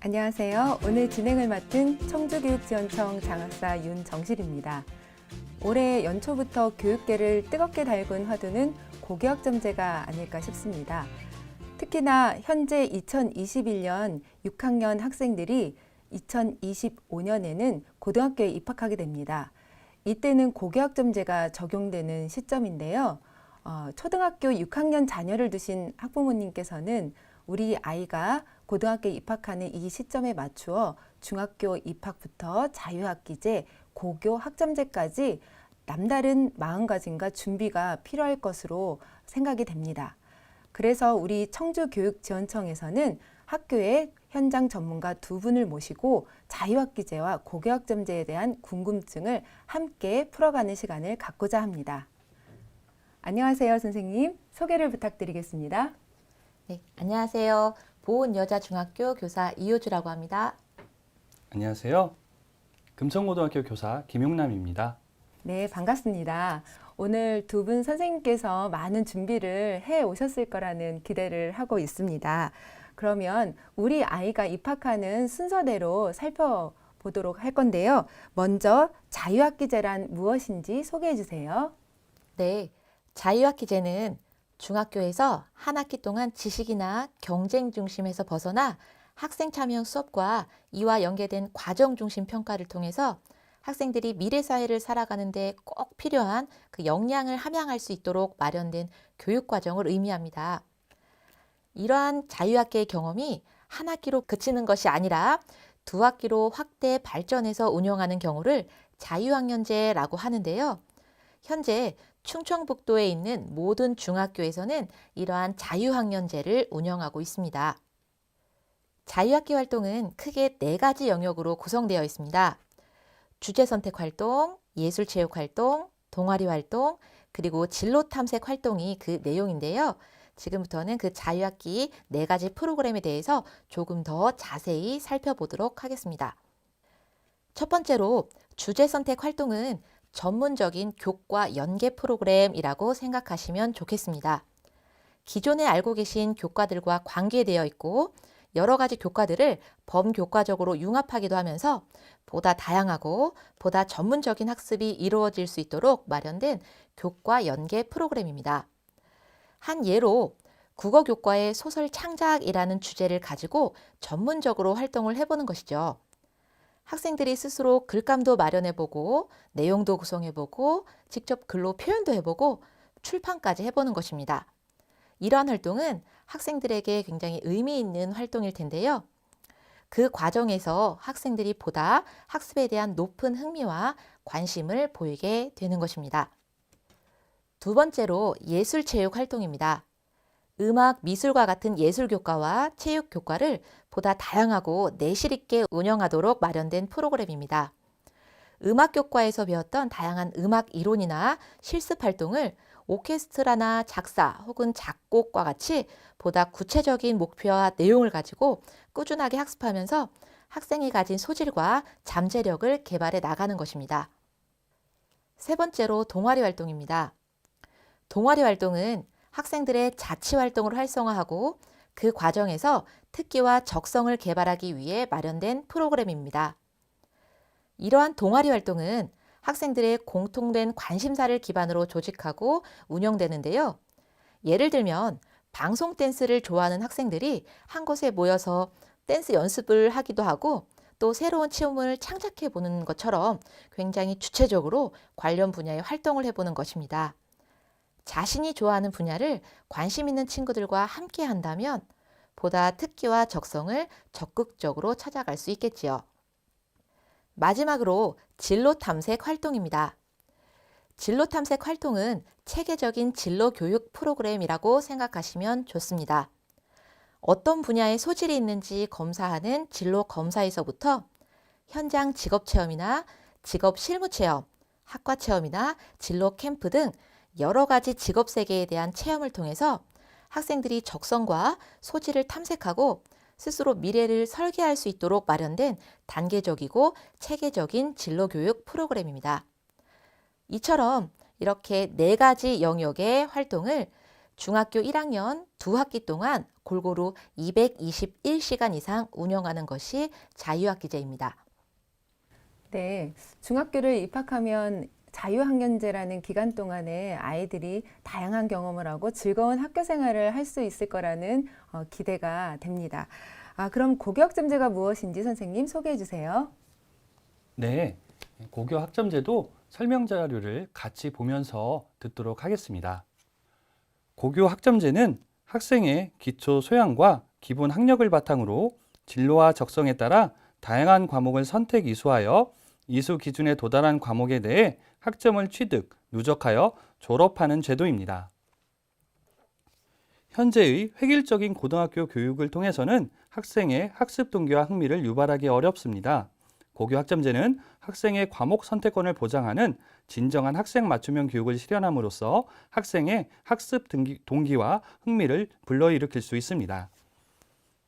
안녕하세요. 오늘 진행을 맡은 청주교육지원청 장학사 윤정실입니다. 올해 연초부터 교육계를 뜨겁게 달군 화두는 고교학점제가 아닐까 싶습니다. 특히나 현재 2021년 6학년 학생들이 2025년에는 고등학교에 입학하게 됩니다. 이때는 고교학점제가 적용되는 시점인데요. 초등학교 6학년 자녀를 두신 학부모님께서는 우리 아이가 고등학교에 입학하는 이 시점에 맞추어 중학교 입학부터 자유학기제, 고교 학점제까지 남다른 마음가짐과 준비가 필요할 것으로 생각이 됩니다. 그래서 우리 청주교육지원청에서는 학교에 현장 전문가 두 분을 모시고 자유학기제와 고교학점제에 대한 궁금증을 함께 풀어가는 시간을 갖고자 합니다. 안녕하세요, 선생님. 소개를 부탁드리겠습니다. 네, 안녕하세요. 보은여자중학교 교사 이효주라고 합니다. 안녕하세요. 금천고등학교 교사 김용남입니다. 네, 반갑습니다. 오늘 두 분 선생님께서 많은 준비를 해 오셨을 거라는 기대를 하고 있습니다. 그러면 우리 아이가 입학하는 순서대로 살펴보도록 할 건데요. 먼저 자유학기제란 무엇인지 소개해 주세요. 네, 자유학기제는 중학교에서 한 학기 동안 지식이나 경쟁 중심에서 벗어나 학생 참여형 수업과 이와 연계된 과정 중심 평가를 통해서 학생들이 미래 사회를 살아가는데 꼭 필요한 그 역량을 함양할 수 있도록 마련된 교육 과정을 의미합니다. 이러한 자유학기의 경험이 한 학기로 그치는 것이 아니라 두 학기로 확대 발전해서 운영하는 경우를 자유학년제라고 하는데요. 현재 충청북도에 있는 모든 중학교에서는 이러한 자유학년제를 운영하고 있습니다. 자유학기 활동은 크게 4가지 영역으로 구성되어 있습니다. 주제선택 활동, 예술체육 활동, 동아리 활동, 그리고 진로 탐색 활동이 그 내용인데요. 지금부터는 그 자유학기 4가지 프로그램에 대해서 조금 더 자세히 살펴보도록 하겠습니다. 첫 번째로 주제선택 활동은 전문적인 교과 연계 프로그램이라고 생각하시면 좋겠습니다. 기존에 알고 계신 교과들과 관계되어 있고 여러 가지 교과들을 범교과적으로 융합하기도 하면서 보다 다양하고 보다 전문적인 학습이 이루어질 수 있도록 마련된 교과 연계 프로그램입니다. 한 예로 국어교과의 소설 창작이라는 주제를 가지고 전문적으로 활동을 해보는 것이죠. 학생들이 스스로 글감도 마련해보고 내용도 구성해보고 직접 글로 표현도 해보고 출판까지 해보는 것입니다. 이러한 활동은 학생들에게 굉장히 의미 있는 활동일 텐데요. 그 과정에서 학생들이 보다 학습에 대한 높은 흥미와 관심을 보이게 되는 것입니다. 두 번째로 예술체육 활동입니다. 음악, 미술과 같은 예술교과와 체육교과를 보다 다양하고 내실 있게 운영하도록 마련된 프로그램입니다. 음악교과에서 배웠던 다양한 음악 이론이나 실습 활동을 오케스트라나 작사 혹은 작곡과 같이 보다 구체적인 목표와 내용을 가지고 꾸준하게 학습하면서 학생이 가진 소질과 잠재력을 개발해 나가는 것입니다. 세 번째로 동아리 활동입니다. 동아리 활동은 학생들의 자치 활동을 활성화하고 그 과정에서 특기와 적성을 개발하기 위해 마련된 프로그램입니다. 이러한 동아리 활동은 학생들의 공통된 관심사를 기반으로 조직하고 운영되는데요. 예를 들면 방송 댄스를 좋아하는 학생들이 한 곳에 모여서 댄스 연습을 하기도 하고 또 새로운 체험을 창작해 보는 것처럼 굉장히 주체적으로 관련 분야의 활동을 해보는 것입니다. 자신이 좋아하는 분야를 관심 있는 친구들과 함께 한다면 보다 특기와 적성을 적극적으로 찾아갈 수 있겠지요. 마지막으로 진로 탐색 활동입니다. 진로 탐색 활동은 체계적인 진로 교육 프로그램이라고 생각하시면 좋습니다. 어떤 분야에 소질이 있는지 검사하는 진로 검사에서부터 현장 직업 체험이나 직업 실무 체험, 학과 체험이나 진로 캠프 등 여러 가지 직업 세계에 대한 체험을 통해서 학생들이 적성과 소질을 탐색하고 스스로 미래를 설계할 수 있도록 마련된 단계적이고 체계적인 진로교육 프로그램입니다. 이처럼 이렇게 4가지 영역의 활동을 중학교 1학년 2학기 동안 골고루 221시간 이상 운영하는 것이 자유학기제입니다. 네, 중학교를 입학하면 자유학년제라는 기간 동안에 아이들이 다양한 경험을 하고 즐거운 학교 생활을 할 수 있을 거라는 기대가 됩니다. 그럼 고교학점제가 무엇인지 선생님 소개해 주세요. 네, 고교 학점제도 설명 자료를 같이 보면서 듣도록 하겠습니다. 고교 학점제는 학생의 기초 소양과 기본 학력을 바탕으로 진로와 적성에 따라 다양한 과목을 선택 이수하여 이수 기준에 도달한 과목에 대해 학점을 취득, 누적하여 졸업하는 제도입니다. 현재의 획일적인 고등학교 교육을 통해서는 학생의 학습 동기와 흥미를 유발하기 어렵습니다. 고교 학점제는 학생의 과목 선택권을 보장하는 진정한 학생 맞춤형 교육을 실현함으로써 학생의 학습 동기와 흥미를 불러일으킬 수 있습니다.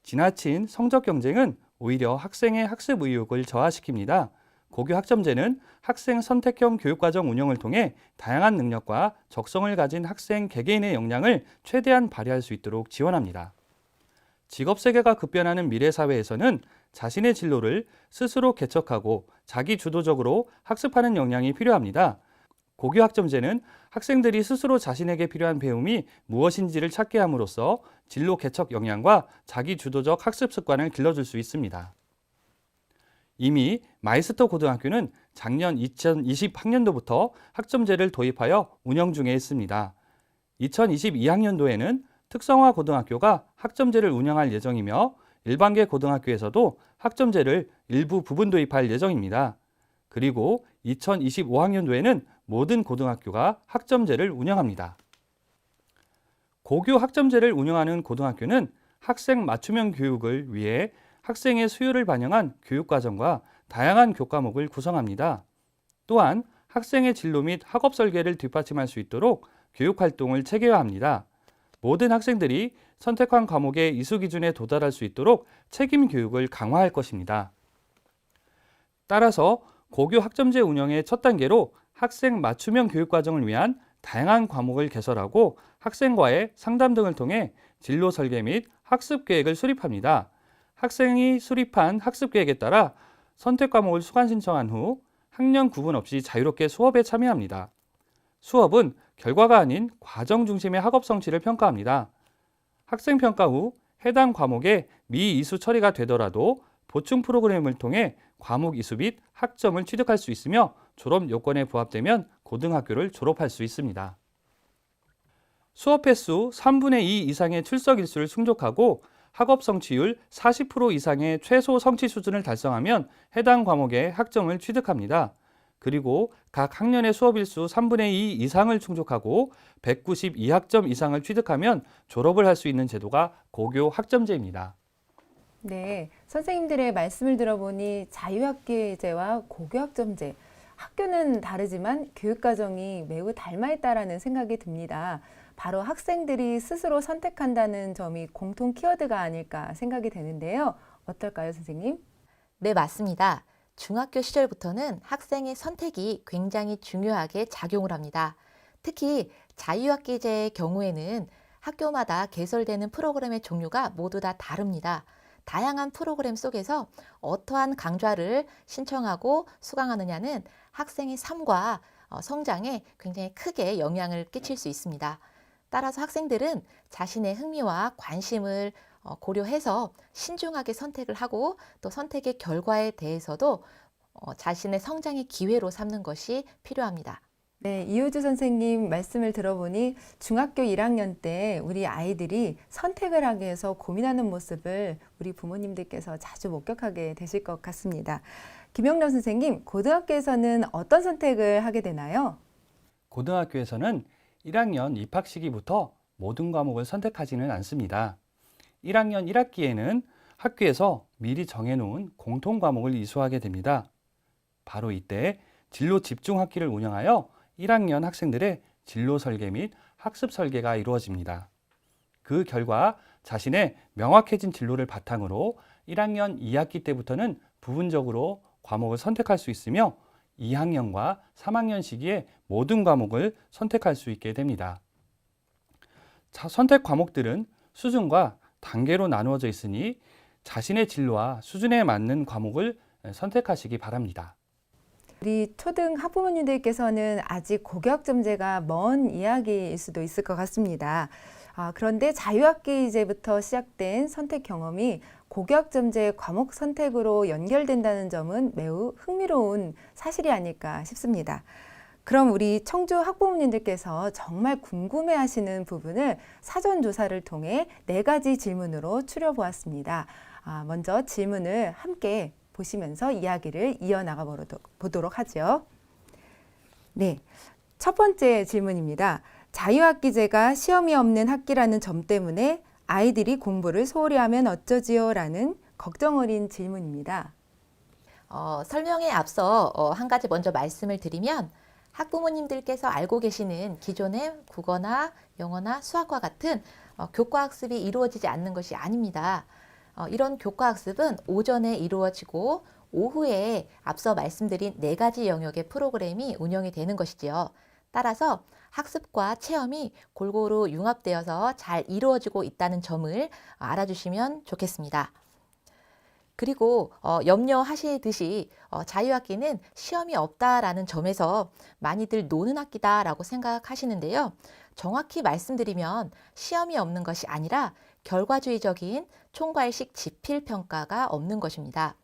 지나친 성적 경쟁은 오히려 학생의 학습 의욕을 저하시킵니다. 고교 학점제는 학생 선택형 교육과정 운영을 통해 다양한 능력과 적성을 가진 학생 개개인의 역량을 최대한 발휘할 수 있도록 지원합니다. 직업세계가 급변하는 미래 사회에서는 자신의 진로를 스스로 개척하고 자기 주도적으로 학습하는 역량이 필요합니다. 고교 학점제는 학생들이 스스로 자신에게 필요한 배움이 무엇인지를 찾게 함으로써 진로 개척 역량과 자기 주도적 학습 습관을 길러줄 수 있습니다. 이미 마이스터 고등학교는 작년 2020학년도부터 학점제를 도입하여 운영 중에 있습니다. 2022학년도에는 특성화 고등학교가 학점제를 운영할 예정이며 일반계 고등학교에서도 학점제를 일부 부분 도입할 예정입니다. 그리고 2025학년도에는 모든 고등학교가 학점제를 운영합니다. 고교 학점제를 운영하는 고등학교는 학생 맞춤형 교육을 위해 학생의 수요를 반영한 교육과정과 다양한 교과목을 구성합니다. 또한 학생의 진로 및 학업 설계를 뒷받침할 수 있도록 교육활동을 체계화합니다. 모든 학생들이 선택한 과목의 이수 기준에 도달할 수 있도록 책임 교육을 강화할 것입니다. 따라서 고교 학점제 운영의 첫 단계로 학생 맞춤형 교육과정을 위한 다양한 과목을 개설하고 학생과의 상담 등을 통해 진로 설계 및 학습 계획을 수립합니다. 학생이 수립한 학습 계획에 따라 선택 과목을 수강 신청한 후 학년 구분 없이 자유롭게 수업에 참여합니다. 수업은 결과가 아닌 과정 중심의 학업 성취를 평가합니다. 학생 평가 후 해당 과목의 미이수 처리가 되더라도 보충 프로그램을 통해 과목 이수 및 학점을 취득할 수 있으며 졸업 요건에 부합되면 고등학교를 졸업할 수 있습니다. 수업 횟수 3분의 2 이상의 출석 일수를 충족하고 학업 성취율 40% 이상의 최소 성취 수준을 달성하면 해당 과목의 학점을 취득합니다. 그리고 각 학년의 수업 일수 3분의 2 이상을 충족하고 192학점 이상을 취득하면 졸업을 할 수 있는 제도가 고교 학점제입니다. 네, 선생님들의 말씀을 들어보니 자유학기제와 고교학점제, 학교는 다르지만 교육과정이 매우 닮아 있다라는 생각이 듭니다. 바로 학생들이 스스로 선택한다는 점이 공통 키워드가 아닐까 생각이 되는데요. 어떨까요, 선생님? 네, 맞습니다. 중학교 시절부터는 학생의 선택이 굉장히 중요하게 작용을 합니다. 특히 자유학기제의 경우에는 학교마다 개설되는 프로그램의 종류가 모두 다 다릅니다. 다양한 프로그램 속에서 어떠한 강좌를 신청하고 수강하느냐는 학생의 삶과 성장에 굉장히 크게 영향을 끼칠 수 있습니다. 따라서 학생들은 자신의 흥미와 관심을 고려해서 신중하게 선택을 하고 또 선택의 결과에 대해서도 자신의 성장의 기회로 삼는 것이 필요합니다. 네, 이효주 선생님 말씀을 들어보니 중학교 1학년 때 우리 아이들이 선택을 하기 위해서 고민하는 모습을 우리 부모님들께서 자주 목격하게 되실 것 같습니다. 김영란 선생님, 고등학교에서는 어떤 선택을 하게 되나요? 고등학교에서는 1학년 입학 시기부터 모든 과목을 선택하지는 않습니다. 1학년 1학기에는 학교에서 미리 정해놓은 공통 과목을 이수하게 됩니다. 바로 이때 진로 집중 학기를 운영하여 1학년 학생들의 진로 설계 및 학습 설계가 이루어집니다. 그 결과 자신의 명확해진 진로를 바탕으로 1학년 2학기 때부터는 부분적으로 과목을 선택할 수 있으며 2학년과 3학년 시기에 모든 과목을 선택할 수 있게 됩니다. 선택 과목들은 수준과 단계로 나누어져 있으니 자신의 진로와 수준에 맞는 과목을 선택하시기 바랍니다. 우리 초등 학부모님들께서는 아직 고교학점제가 먼 이야기일 수도 있을 것 같습니다. 그런데 자유학기제부터 시작된 선택 경험이 고교학점제 과목 선택으로 연결된다는 점은 매우 흥미로운 사실이 아닐까 싶습니다. 그럼 우리 청주 학부모님들께서 정말 궁금해하시는 부분을 사전조사를 통해 4가지 질문으로 추려보았습니다. 먼저 질문을 함께 보시면서 이야기를 이어나가 보도록 하죠. 네, 첫 번째 질문입니다. 자유학기제가 시험이 없는 학기라는 점 때문에 아이들이 공부를 소홀히 하면 어쩌지요? 라는 걱정 어린 질문입니다. 설명에 앞서 한 가지 먼저 말씀을 드리면 학부모님들께서 알고 계시는 기존의 국어나 영어나 수학과 같은 교과 학습이 이루어지지 않는 것이 아닙니다. 이런 교과 학습은 오전에 이루어지고 오후에 앞서 말씀드린 4가지 영역의 프로그램이 운영이 되는 것이지요. 따라서 학습과 체험이 골고루 융합되어서 잘 이루어지고 있다는 점을 알아주시면 좋겠습니다. 그리고 염려하시듯이 자유학기는 시험이 없다라는 점에서 많이들 노는 학기다라고 생각하시는데요. 정확히 말씀드리면 시험이 없는 것이 아니라 결과주의적인 총괄식 지필평가가 없는 것입니다.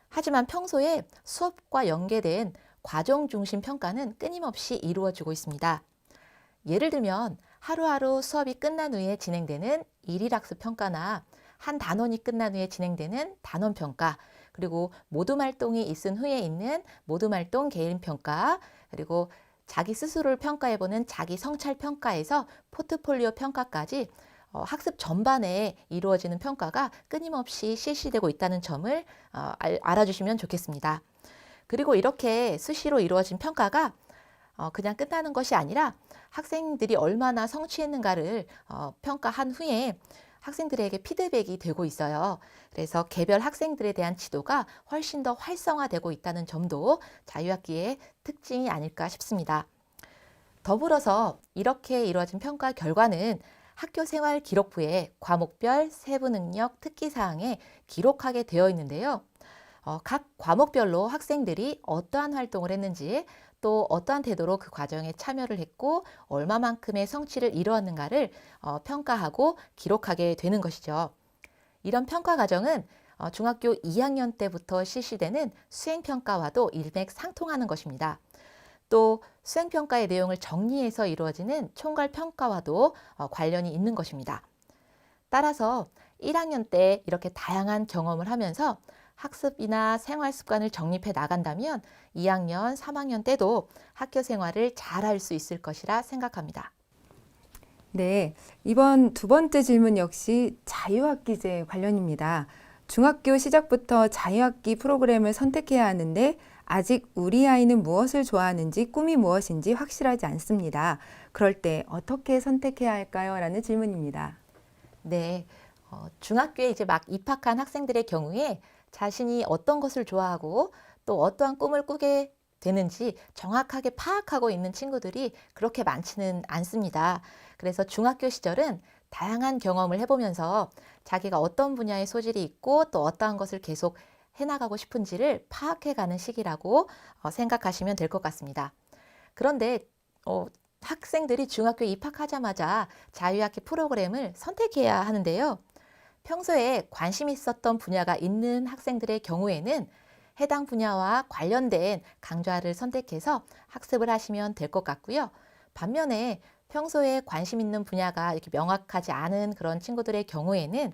하지만 평소에 수업과 연계된 과정 중심 평가는 끊임없이 이루어지고 있습니다. 예를 들면 하루하루 수업이 끝난 후에 진행되는 일일학습 평가나 한 단원이 끝난 후에 진행되는 단원평가, 그리고 모둠활동이 있은 후에 있는 모둠활동 개인평가, 그리고 자기 스스로를 평가해보는 자기 성찰평가에서 포트폴리오 평가까지 학습 전반에 이루어지는 평가가 끊임없이 실시되고 있다는 점을 알아주시면 좋겠습니다. 그리고 이렇게 수시로 이루어진 평가가 그냥 끝나는 것이 아니라 학생들이 얼마나 성취했는가를 평가한 후에 학생들에게 피드백이 되고 있어요. 그래서 개별 학생들에 대한 지도가 훨씬 더 활성화되고 있다는 점도 자유학기의 특징이 아닐까 싶습니다. 더불어서 이렇게 이루어진 평가 결과는 학교생활 기록부에 과목별 세부 능력 특기사항에 기록하게 되어 있는데요. 각 과목별로 학생들이 어떠한 활동을 했는지, 또 어떠한 태도로 그 과정에 참여를 했고 얼마만큼의 성취를 이루었는가를 평가하고 기록하게 되는 것이죠. 이런 평가 과정은 중학교 2학년 때부터 실시되는 수행평가와도 일맥상통하는 것입니다. 또 수행평가의 내용을 정리해서 이루어지는 총괄평가와도 관련이 있는 것입니다. 따라서 1학년 때 이렇게 다양한 경험을 하면서 학습이나 생활 습관을 정립해 나간다면 2학년, 3학년 때도 학교 생활을 잘 할 수 있을 것이라 생각합니다. 네, 이번 두 번째 질문 역시 자유학기제 관련입니다. 중학교 시작부터 자유학기 프로그램을 선택해야 하는데 아직 우리 아이는 무엇을 좋아하는지 꿈이 무엇인지 확실하지 않습니다. 그럴 때 어떻게 선택해야 할까요? 라는 질문입니다. 네, 중학교에 이제 막 입학한 학생들의 경우에 자신이 어떤 것을 좋아하고 또 어떠한 꿈을 꾸게 되는지 정확하게 파악하고 있는 친구들이 그렇게 많지는 않습니다. 그래서 중학교 시절은 다양한 경험을 해보면서 자기가 어떤 분야의 소질이 있고 또 어떠한 것을 계속 해나가고 싶은지를 파악해가는 시기라고 생각하시면 될 것 같습니다. 그런데 학생들이 중학교에 입학하자마자 자유학기 프로그램을 선택해야 하는데요. 평소에 관심 있었던 분야가 있는 학생들의 경우에는 해당 분야와 관련된 강좌를 선택해서 학습을 하시면 될 것 같고요. 반면에 평소에 관심 있는 분야가 이렇게 명확하지 않은 그런 친구들의 경우에는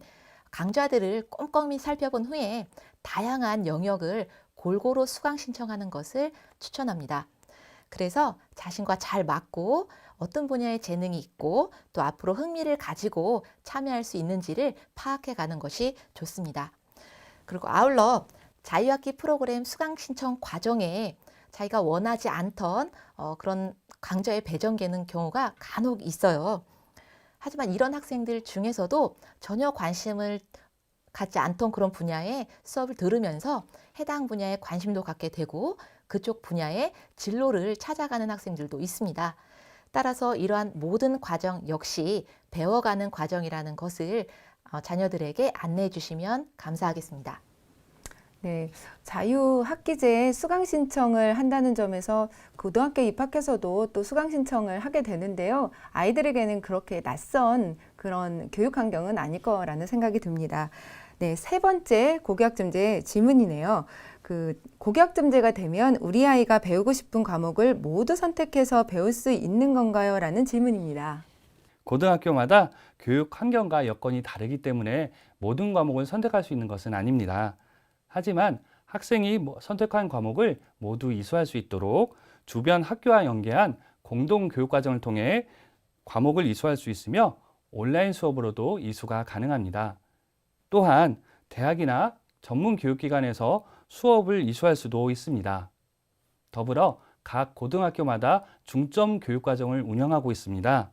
강좌들을 꼼꼼히 살펴본 후에 다양한 영역을 골고루 수강 신청하는 것을 추천합니다. 그래서 자신과 잘 맞고 어떤 분야에 재능이 있고 또 앞으로 흥미를 가지고 참여할 수 있는지를 파악해 가는 것이 좋습니다. 그리고 아울러 자유학기 프로그램 수강 신청 과정에 자기가 원하지 않던 그런 강좌에 배정되는 경우가 간혹 있어요. 하지만 이런 학생들 중에서도 전혀 관심을 갖지 않던 그런 분야의 수업을 들으면서 해당 분야에 관심도 갖게 되고 그쪽 분야의 진로를 찾아가는 학생들도 있습니다. 따라서 이러한 모든 과정 역시 배워가는 과정이라는 것을 자녀들에게 안내해 주시면 감사하겠습니다. 네, 자유학기제 수강 신청을 한다는 점에서 고등학교 입학해서도 또 수강 신청을 하게 되는데요. 아이들에게는 그렇게 낯선 그런 교육 환경은 아닐 거라는 생각이 듭니다. 네, 세 번째 고교학점제 질문이네요. 고교학점제가 되면 우리 아이가 배우고 싶은 과목을 모두 선택해서 배울 수 있는 건가요? 라는 질문입니다. 고등학교마다 교육 환경과 여건이 다르기 때문에 모든 과목을 선택할 수 있는 것은 아닙니다. 하지만 학생이 선택한 과목을 모두 이수할 수 있도록 주변 학교와 연계한 공동 교육 과정을 통해 과목을 이수할 수 있으며 온라인 수업으로도 이수가 가능합니다. 또한 대학이나 전문 교육기관에서 수업을 이수할 수도 있습니다. 더불어 각 고등학교마다 중점 교육 과정을 운영하고 있습니다.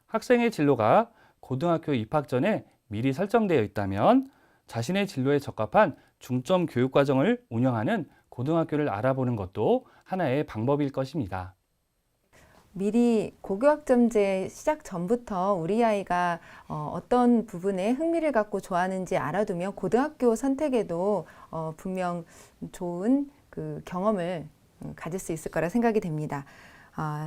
학생의 진로가 고등학교 입학 전에 미리 설정되어 있다면 자신의 진로에 적합한 중점 교육 과정을 운영하는 고등학교를 알아보는 것도 하나의 방법일 것입니다. 미리 고교학점제 시작 전부터 우리 아이가 어떤 부분에 흥미를 갖고 좋아하는지 알아두면 고등학교 선택에도 분명 좋은 그 경험을 가질 수 있을 거라 생각이 됩니다.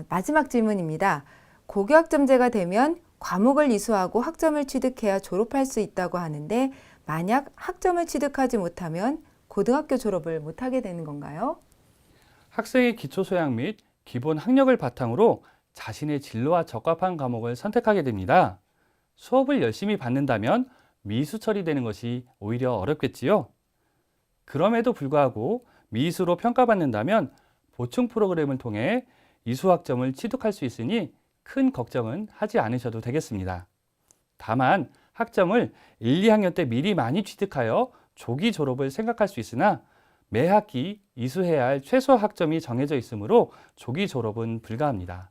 마지막 질문입니다. 고교학점제가 되면 과목을 이수하고 학점을 취득해야 졸업할 수 있다고 하는데 만약 학점을 취득하지 못하면 고등학교 졸업을 못하게 되는 건가요? 학생의 기초소양 및 기본 학력을 바탕으로 자신의 진로와 적합한 과목을 선택하게 됩니다. 수업을 열심히 받는다면 미수 처리되는 것이 오히려 어렵겠지요. 그럼에도 불구하고 미수로 평가받는다면 보충 프로그램을 통해 이수학점을 취득할 수 있으니 큰 걱정은 하지 않으셔도 되겠습니다. 다만 학점을 1, 2학년 때 미리 많이 취득하여 조기 졸업을 생각할 수 있으나 매 학기 이수해야 할 최소 학점이 정해져 있으므로 조기 졸업은 불가합니다.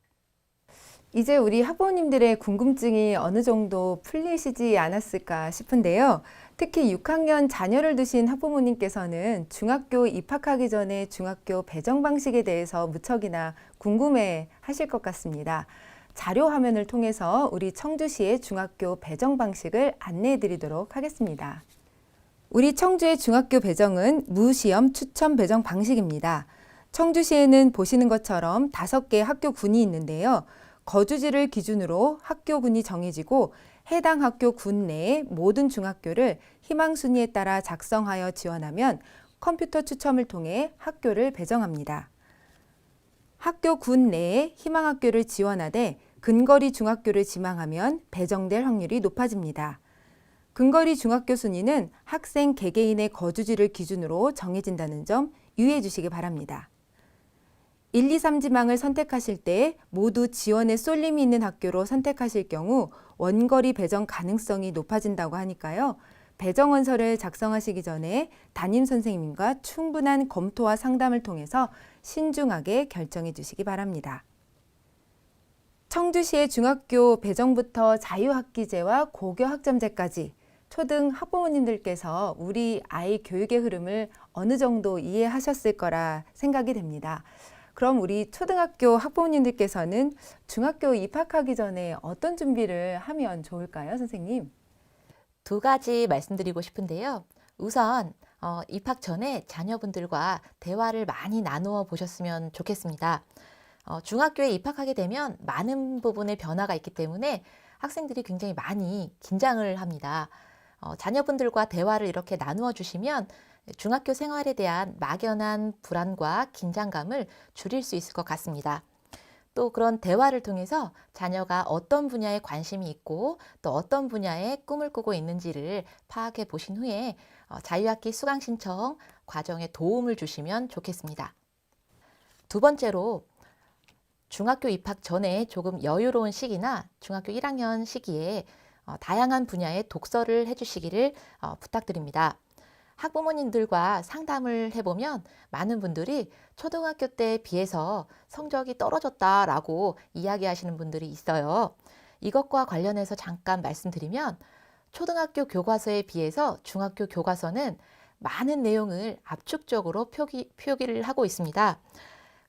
이제 우리 학부모님들의 궁금증이 어느 정도 풀리시지 않았을까 싶은데요. 특히 6학년 자녀를 두신 학부모님께서는 중학교 입학하기 전에 중학교 배정 방식에 대해서 무척이나 궁금해 하실 것 같습니다. 자료 화면을 통해서 우리 청주시의 중학교 배정 방식을 안내해 드리도록 하겠습니다. 우리 청주의 중학교 배정은 무시험 추천 배정 방식입니다. 청주시에는 보시는 것처럼 5개의 학교군이 있는데요. 거주지를 기준으로 학교군이 정해지고 해당 학교군 내의 모든 중학교를 희망순위에 따라 작성하여 지원하면 컴퓨터 추첨을 통해 학교를 배정합니다. 학교군 내에 희망학교를 지원하되 근거리 중학교를 지망하면 배정될 확률이 높아집니다. 근거리 중학교 순위는 학생 개개인의 거주지를 기준으로 정해진다는 점 유의해 주시기 바랍니다. 1, 2, 3지망을 선택하실 때 모두 지원에 쏠림이 있는 학교로 선택하실 경우 원거리 배정 가능성이 높아진다고 하니까요. 배정원서를 작성하시기 전에 담임 선생님과 충분한 검토와 상담을 통해서 신중하게 결정해 주시기 바랍니다. 청주시의 중학교 배정부터 자유학기제와 고교학점제까지 초등 학부모님들께서 우리 아이 교육의 흐름을 어느 정도 이해하셨을 거라 생각이 됩니다. 그럼 우리 초등학교 학부모님들께서는 중학교 입학하기 전에 어떤 준비를 하면 좋을까요, 선생님? 2가지 말씀드리고 싶은데요. 우선 입학 전에 자녀분들과 대화를 많이 나누어 보셨으면 좋겠습니다. 중학교에 입학하게 되면 많은 부분의 변화가 있기 때문에 학생들이 굉장히 많이 긴장을 합니다. 자녀분들과 대화를 이렇게 나누어 주시면 중학교 생활에 대한 막연한 불안과 긴장감을 줄일 수 있을 것 같습니다. 또 그런 대화를 통해서 자녀가 어떤 분야에 관심이 있고 또 어떤 분야에 꿈을 꾸고 있는지를 파악해 보신 후에 자유학기 수강 신청 과정에 도움을 주시면 좋겠습니다. 2번째로 중학교 입학 전에 조금 여유로운 시기나 중학교 1학년 시기에 다양한 분야의 독서를 해주시기를 부탁드립니다. 학부모님들과 상담을 해보면 많은 분들이 초등학교 때에 비해서 성적이 떨어졌다라고 이야기하시는 분들이 있어요. 이것과 관련해서 잠깐 말씀드리면 초등학교 교과서에 비해서 중학교 교과서는 많은 내용을 압축적으로 표기를 하고 있습니다.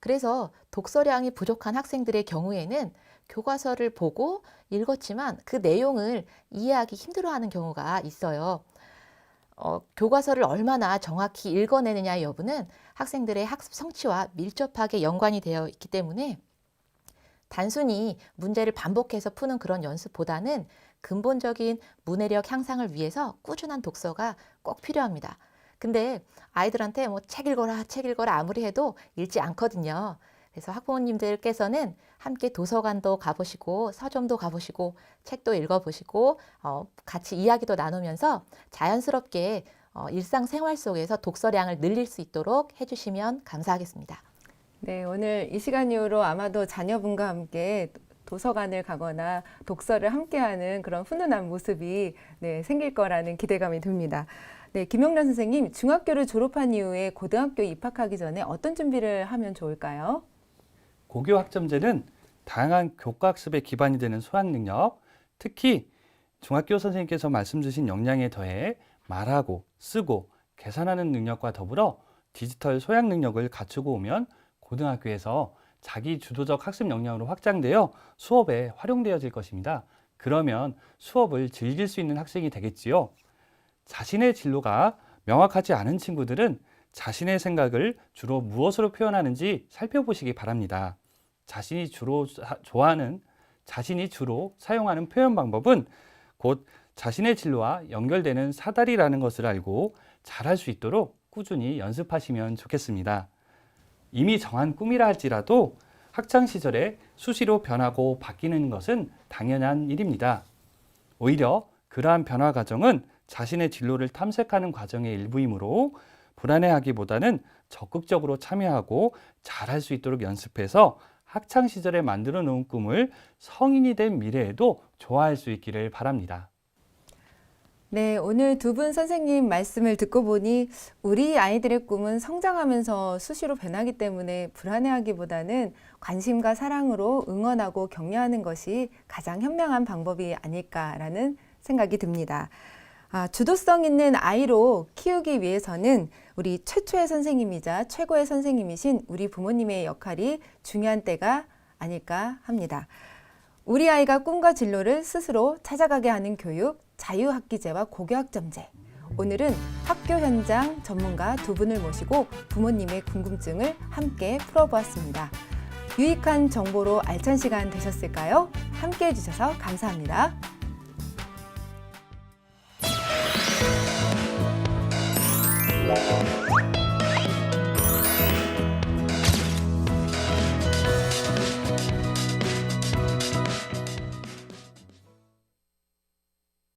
그래서 독서량이 부족한 학생들의 경우에는 교과서를 보고 읽었지만 그 내용을 이해하기 힘들어하는 경우가 있어요. 교과서를 얼마나 정확히 읽어내느냐의 여부는 학생들의 학습 성취와 밀접하게 연관이 되어 있기 때문에 단순히 문제를 반복해서 푸는 그런 연습보다는 근본적인 문해력 향상을 위해서 꾸준한 독서가 꼭 필요합니다. 근데 아이들한테 뭐 책 읽어라 아무리 해도 읽지 않거든요. 그래서 학부모님들께서는 함께 도서관도 가보시고 서점도 가보시고 책도 읽어보시고 같이 이야기도 나누면서 자연스럽게 일상생활 속에서 독서량을 늘릴 수 있도록 해주시면 감사하겠습니다. 네, 오늘 이 시간 이후로 아마도 자녀분과 함께 도서관을 가거나 독서를 함께하는 그런 훈훈한 모습이 생길 거라는 기대감이 듭니다. 네, 김영란 선생님, 중학교를 졸업한 이후에 고등학교 입학하기 전에 어떤 준비를 하면 좋을까요? 고교 학점제는 다양한 교과 학습에 기반이 되는 수학 능력, 특히 중학교 선생님께서 말씀 주신 역량에 더해 말하고 쓰고 계산하는 능력과 더불어 디지털 소양 능력을 갖추고 오면 고등학교에서 자기 주도적 학습 역량으로 확장되어 수업에 활용되어질 것입니다. 그러면 수업을 즐길 수 있는 학생이 되겠지요. 자신의 진로가 명확하지 않은 친구들은 자신의 생각을 주로 무엇으로 표현하는지 살펴보시기 바랍니다. 자신이 주로 사용하는 표현 방법은 곧 자신의 진로와 연결되는 사다리라는 것을 알고 잘할 수 있도록 꾸준히 연습하시면 좋겠습니다. 이미 정한 꿈이라 할지라도 학창 시절에 수시로 변하고 바뀌는 것은 당연한 일입니다. 오히려 그러한 변화 과정은 자신의 진로를 탐색하는 과정의 일부이므로 불안해하기보다는 적극적으로 참여하고 잘할 수 있도록 연습해서 학창 시절에 만들어 놓은 꿈을 성인이 된 미래에도 좋아할 수 있기를 바랍니다. 네, 오늘 두 분 선생님 말씀을 듣고 보니 우리 아이들의 꿈은 성장하면서 수시로 변하기 때문에 불안해하기보다는 관심과 사랑으로 응원하고 격려하는 것이 가장 현명한 방법이 아닐까라는 생각이 듭니다. 주도성 있는 아이로 키우기 위해서는 우리 최초의 선생님이자 최고의 선생님이신 우리 부모님의 역할이 중요한 때가 아닐까 합니다. 우리 아이가 꿈과 진로를 스스로 찾아가게 하는 교육, 자유학기제와 고교학점제. 오늘은 학교 현장 전문가 두 분을 모시고 부모님의 궁금증을 함께 풀어보았습니다. 유익한 정보로 알찬 시간 되셨을까요? 함께 해주셔서 감사합니다.